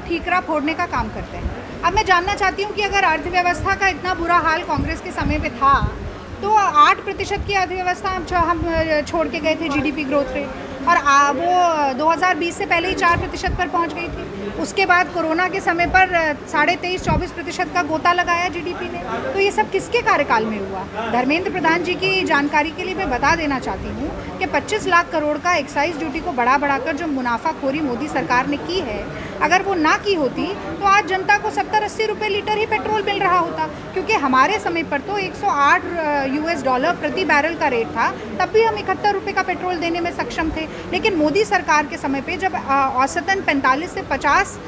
ठीकरा फोड़ने का काम करते हैं। अब मैं जानना चाहती हूँ कि अगर अर्थव्यवस्था का इतना बुरा हाल कांग्रेस के समय पे था तो 8% की अर्थव्यवस्था हम छोड़ के गए थे जीडीपी ग्रोथ रेट, और वो 2020 से पहले ही 4% पर पहुंच गई थी। उसके बाद कोरोना के समय पर 23-24% का गोता लगाया जीडीपी ने। तो ये सब किसके कार्यकाल में हुआ? धर्मेंद्र प्रधान जी की जानकारी के लिए मैं बता देना चाहती हूँ कि 25 लाख करोड़ का एक्साइज ड्यूटी को बढ़ाकर जो मुनाफाखोरी मोदी सरकार ने की है, अगर वो ना की होती तो आज जनता को 70-80 रुपये लीटर ही पेट्रोल मिल रहा होता, क्योंकि हमारे समय पर तो $108 प्रति बैरल का रेट था, तब भी हम 71 रुपये का पेट्रोल देने में सक्षम थे। लेकिन मोदी सरकार के समय पे जब औसतन 45 से 50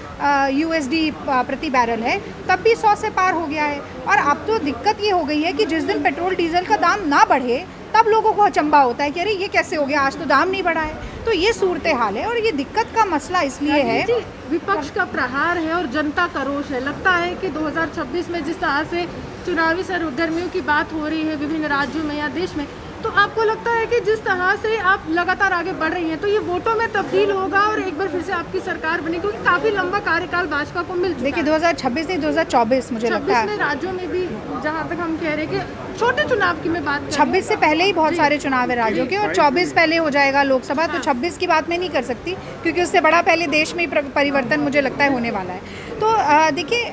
USD प्रति बैरल है, तब भी 100 से पार हो गया है। और अब तो दिक्कत ये हो गई है कि जिस दिन पेट्रोल डीजल का दाम ना बढ़े तब लोगों को अचंभा होता है कि अरे ये कैसे हो गया, आज तो दाम नहीं बढ़ा है। तो ये सूरत हाल है और ये दिक्कत का मसला इसलिए है, विपक्ष का प्रहार है और जनता का रोष है। लगता है कि 2026 में जिस तरह से चुनावी सरगर्मियों की बात हो रही है विभिन्न राज्यों में या देश में, तो आपको लगता है कि जिस तरह से आप लगातार आगे बढ़ रही हैं तो ये वोटों में तब्दील होगा और एक बार फिर से आपकी सरकार बनेगी? क्योंकि काफी लंबा कार्यकाल भाजपा को मिल चुका है। देखिए 2026 नहीं 2024 मुझे लगता है। 26 में राज्यों में भी जहाँ तक हम कह रहे हैं कि छोटे चुनाव की मैं बात कर रही हूं। 26 से पहले ही बहुत सारे चुनाव है राज्यों के, और 24 पहले हो जाएगा लोकसभा। तो 26 की बात मैं नहीं कर सकती क्योंकि उससे बड़ा पहले देश में परिवर्तन मुझे लगता है होने वाला है। तो देखिए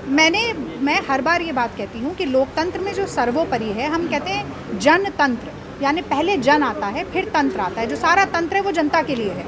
मैं हर बार ये बात कहती हूँ कि लोकतंत्र में जो सर्वोपरि है, हम कहते हैं जनतंत्र, यानी पहले जन आता है फिर तंत्र आता है। जो सारा तंत्र है वो जनता के लिए है।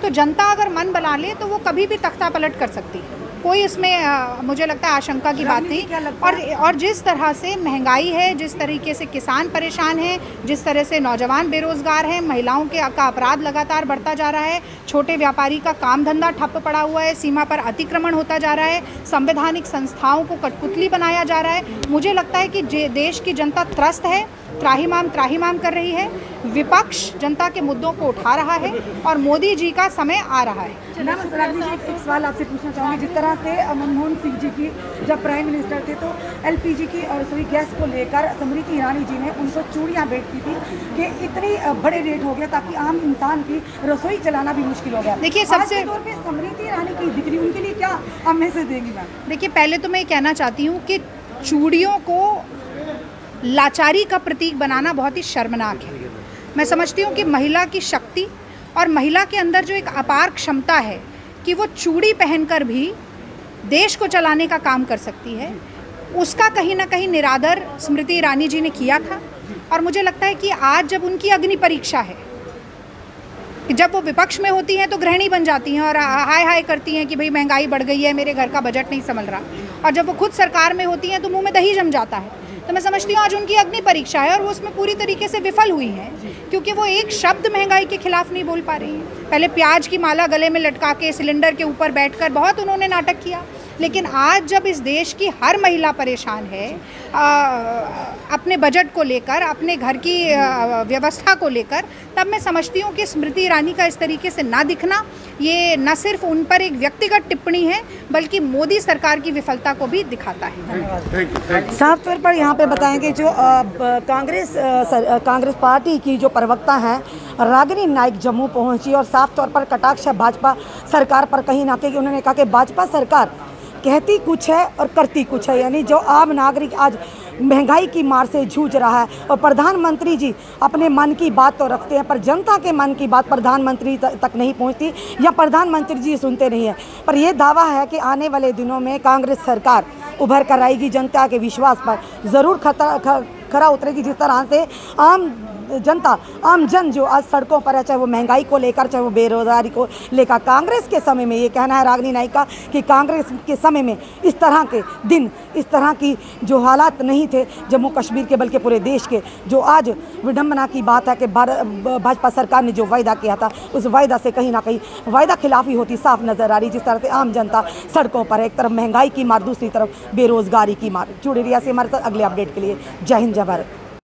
तो जनता अगर मन बना ले तो वो कभी भी तख्ता पलट कर सकती है, कोई इसमें मुझे लगता है आशंका की बात नहीं। और जिस तरह से महंगाई है, जिस तरीके से किसान परेशान हैं, जिस तरह से नौजवान बेरोजगार हैं, महिलाओं का अपराध लगातार बढ़ता जा रहा है, छोटे व्यापारी का काम धंधा ठप पड़ा हुआ है, सीमा पर अतिक्रमण होता जा रहा है, संवैधानिक संस्थाओं को कठपुतली बनाया जा रहा है, मुझे लगता है कि देश की जनता त्रस्त है, त्राहिमाम कर रही है। विपक्ष जनता के मुद्दों को उठा रहा है और मोदी जी का समय आ रहा है। एक सवाल आपसे पूछना चाहूँगी, जिस तरह से मनमोहन सिंह जी की जब प्राइम मिनिस्टर थे तो LPG की और रसोई गैस को लेकर स्मृति ईरानी जी ने उनको चूड़ियाँ भेंट की थी कि इतनी बड़े रेट हो गया ताकि आम इंसान की रसोई चलाना भी मुश्किल हो गया। देखिए सबसे तौर पे स्मृति ईरानी की दिक्री, उनके लिए क्या आप मैसेज देंगी मैम? देखिए पहले तो मैं कहना चाहती हूँ कि चूड़ियों को लाचारी का प्रतीक बनाना बहुत ही शर्मनाक है। मैं समझती हूँ कि महिला की शक्ति और महिला के अंदर जो एक अपार क्षमता है कि वो चूड़ी पहनकर भी देश को चलाने का काम कर सकती है, उसका कहीं ना कहीं निरादर स्मृति ईरानी जी ने किया था। और मुझे लगता है कि आज जब उनकी अग्नि परीक्षा है, कि जब वो विपक्ष में होती हैं तो गृहिणी बन जाती हैं और हाय हाय करती हैं कि भाई महंगाई बढ़ गई है, मेरे घर का बजट नहीं संभल रहा, और जब वो खुद सरकार में होती हैं तो मुंह में दही जम जाता है। तो मैं समझती हूँ आज उनकी अग्नि परीक्षा है और वो उसमें पूरी तरीके से विफल हुई हैं, क्योंकि वो एक शब्द महंगाई के खिलाफ नहीं बोल पा रही हैं। पहले प्याज की माला गले में लटका के सिलेंडर के ऊपर बैठकर बहुत उन्होंने नाटक किया, लेकिन आज जब इस देश की हर महिला परेशान है अपने बजट को लेकर, अपने घर की व्यवस्था को लेकर, तब मैं समझती हूँ कि स्मृति ईरानी का इस तरीके से ना दिखना ये न सिर्फ उन पर एक व्यक्तिगत टिप्पणी है बल्कि मोदी सरकार की विफलता को भी दिखाता है। साफ तौर पर यहाँ पे बताएंगे जो कांग्रेस पार्टी की जो प्रवक्ता हैं रागिनी नाइक जम्मू पहुँची और साफ तौर पर कटाक्ष भाजपा सरकार पर कहीं ना कहीं उन्होंने कहा कि भाजपा सरकार कहती कुछ है और करती कुछ है, यानी जो आम नागरिक आज महंगाई की मार से जूझ रहा है और प्रधानमंत्री जी अपने मन की बात तो रखते हैं पर जनता के मन की बात प्रधानमंत्री तक नहीं पहुंचती या प्रधानमंत्री जी सुनते नहीं हैं। पर यह दावा है कि आने वाले दिनों में कांग्रेस सरकार उभर कर आएगी, जनता के विश्वास पर ज़रूर खरा उतरेगी। जिस तरह से आम जन जो आज सड़कों पर है, चाहे वो महंगाई को लेकर चाहे वो बेरोजगारी को लेकर, कांग्रेस के समय में ये कहना है रागिनी नाइक का कि कांग्रेस के समय में इस तरह के दिन, इस तरह की जो हालात नहीं थे जम्मू कश्मीर के बल्कि पूरे देश के। जो आज विडम्बना की बात है कि भाजपा सरकार ने जो वायदा किया था उस वायदा से कहीं ना कहीं वायदा खिलाफी होती साफ नज़र आ रही। जिस तरह से आम जनता सड़कों पर, एक तरफ महंगाई की मार, दूसरी तरफ बेरोजगारी की मार। जुड़े रहिए हमारे साथ अगले अपडेट के लिए। जय हिंद, जय भारत।